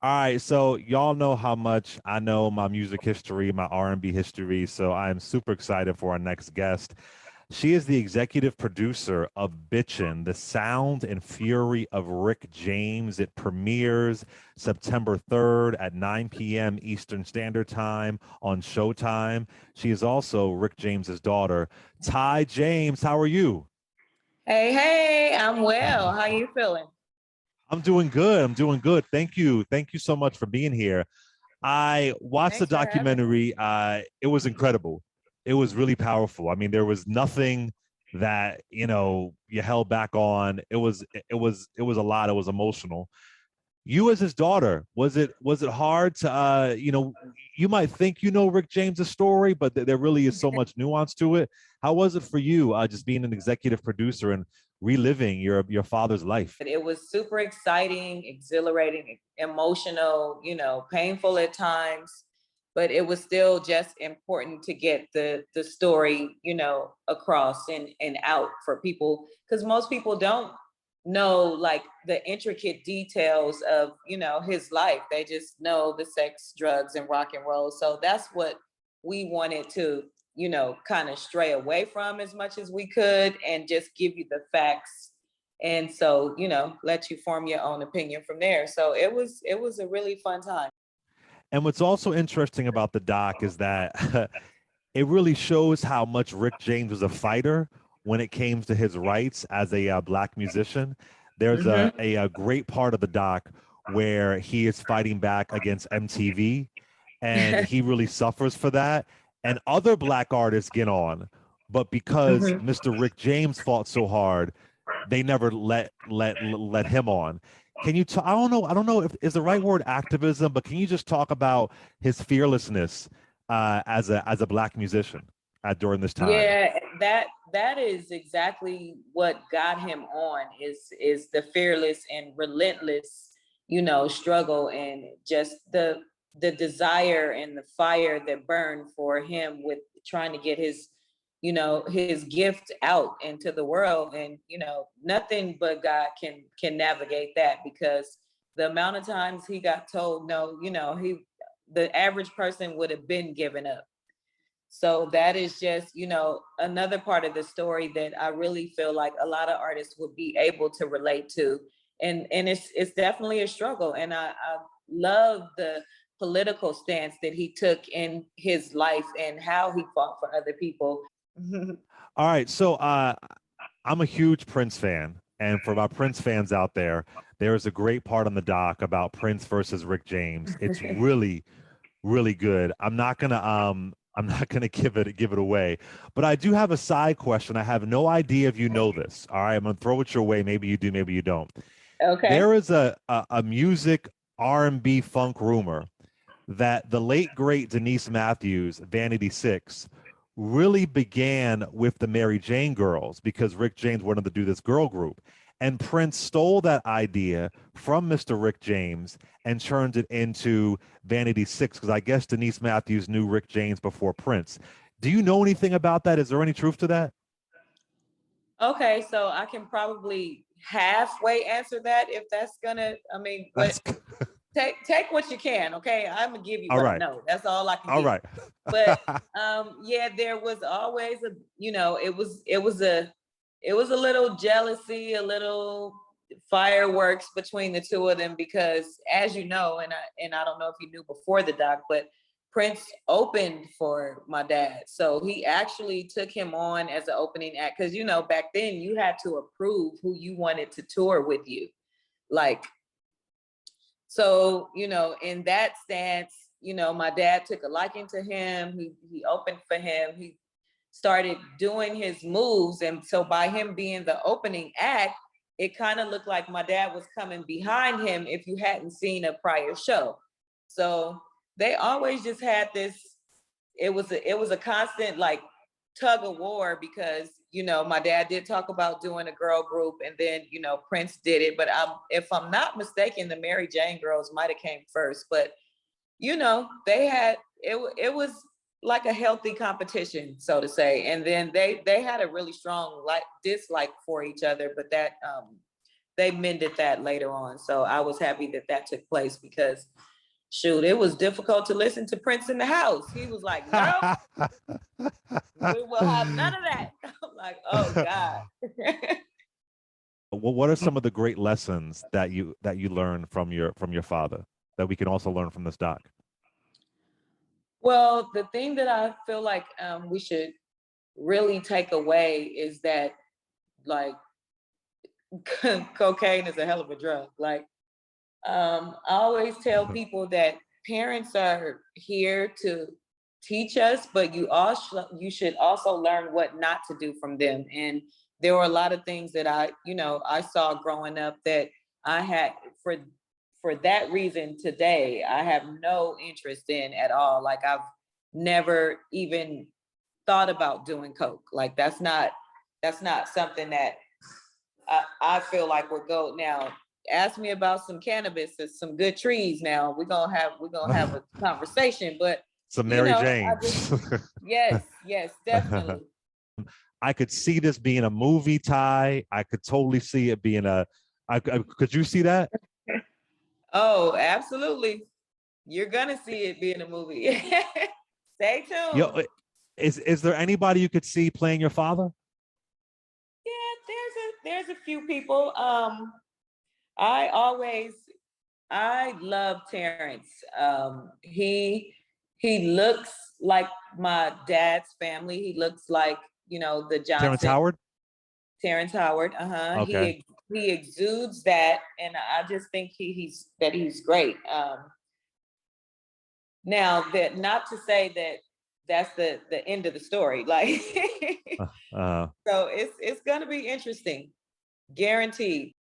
All right, so y'all know how much I know my music history, my R&B history, so I'm super excited for our next guest. She is the executive producer of Bitchin', the sound and fury of Rick James. It premieres September 3rd at 9 p.m. Eastern Standard Time on Showtime. She is also Rick James's daughter. Ty James, how are you? Hey, hey, I'm well. How you feeling? I'm doing good. I'm doing good. Thank you. Thank you so much for being here. I watched the Thanks for having me. documentary. It was incredible. It was really powerful. I mean, there was nothing that you held back on. It was a lot. It was emotional. You as his daughter, was it hard to you might think Rick James's story, but there really is so much nuance to it. How was it for you, just being an executive producer and reliving your father's life? It was super exciting, exhilarating, emotional, painful at times, but it was still just important to get the story, across and out for people because most people don't know like the intricate details of, his life. They just know the sex, drugs, and rock and roll. So that's what we wanted to, kind of stray away from as much as we could and just give you the facts, and so let you form your own opinion from there. So it was a really fun time. And what's also interesting about the doc is that it really shows how much Rick James was a fighter when it came to his rights as a black musician. There's a, Hmm. a a great part of the doc where he is fighting back against MTV, and he really suffers for that. And other black artists get on, but because Hmm. Mr. Rick James fought so hard, they never let him on. Can you? I don't know. I don't know if is the right word activism, but can you just talk about his fearlessness as a black musician during this time? Yeah, that is exactly what got him on is the fearless and relentless, struggle, and just the desire and the fire that burned for him with trying to get his gift out into the world. And nothing but God can navigate that, because the amount of times he got told no, he the average person would have been given up. So that is just, another part of the story that I really feel like a lot of artists would be able to relate to. And it's definitely a struggle. And I love the political stance that he took in his life and how he fought for other people. All right, so I'm a huge Prince fan, and for my Prince fans out there, there is a great part on the doc about Prince versus Rick James. It's really, really good. I'm not gonna give it away, but I do have a side question. I have no idea if you know this. All right, I'm gonna throw it your way. Maybe you do, maybe you don't. Okay. There is a music R&B funk rumor that the late great Denise Matthews, Vanity Six, really began with the Mary Jane Girls because Rick James wanted to do this girl group. And Prince stole that idea from Mr. Rick James and turned it into Vanity Six because I guess Denise Matthews knew Rick James before Prince. Do you know anything about that? Is there any truth to that? Okay, so I can probably halfway answer that if that's gonna, I mean, what That's take what you can. Okay, I'm gonna give you all what I right. know. That's all I can All give you. right. But yeah, there was always a, it was a little jealousy, a little fireworks between the two of them, because as you know, and I don't know if you knew before the doc, but Prince opened for my dad. So he actually took him on as an opening act, because back then you had to approve who you wanted to tour with you. Like, so, in that stance, my dad took a liking to him. He opened for him. He started doing his moves. And so by him being the opening act, it kind of looked like my dad was coming behind him if you hadn't seen a prior show. So they always just had this, it was a constant like tug of war, because my dad did talk about doing a girl group, and then Prince did it. But if I'm not mistaken, the Mary Jane Girls might have came first. But they had it was like a healthy competition, so to say. And then they had a really strong like dislike for each other, but they mended that later on. So I was happy that that took place because shoot, it was difficult to listen to Prince in the house. He was like, nope, we will have none of that. I'm like, oh God. Well, what are some of the great lessons that you learned from your father that we can also learn from this doc? Well, the thing that I feel like we should really take away is that like cocaine is a hell of a drug. Like I always tell people that parents are here to teach us, but you should also learn what not to do from them. And there were a lot of things that I saw growing up that I had for that reason today, I have no interest in at all. Like I've never even thought about doing coke. Like that's not something that I feel like would go now. Ask me about some cannabis or some good trees. Now we're gonna have a conversation. But Some Mary I Janes. just yes, definitely. I could see this being a movie, Ty. I could totally see it being could you see that? Oh, absolutely. You're gonna see it being a movie. Stay tuned. Yo, is there anybody you could see playing your father? Yeah, there's a few people. I love Terrence. He looks like my dad's family. He looks like, the Terrence Johnson, Howard? Terrence Howard. Uh-huh. Okay. He exudes that, and I just think he's great. Now that not to say that that's the end of the story. Like Uh, so it's gonna be interesting. Guaranteed.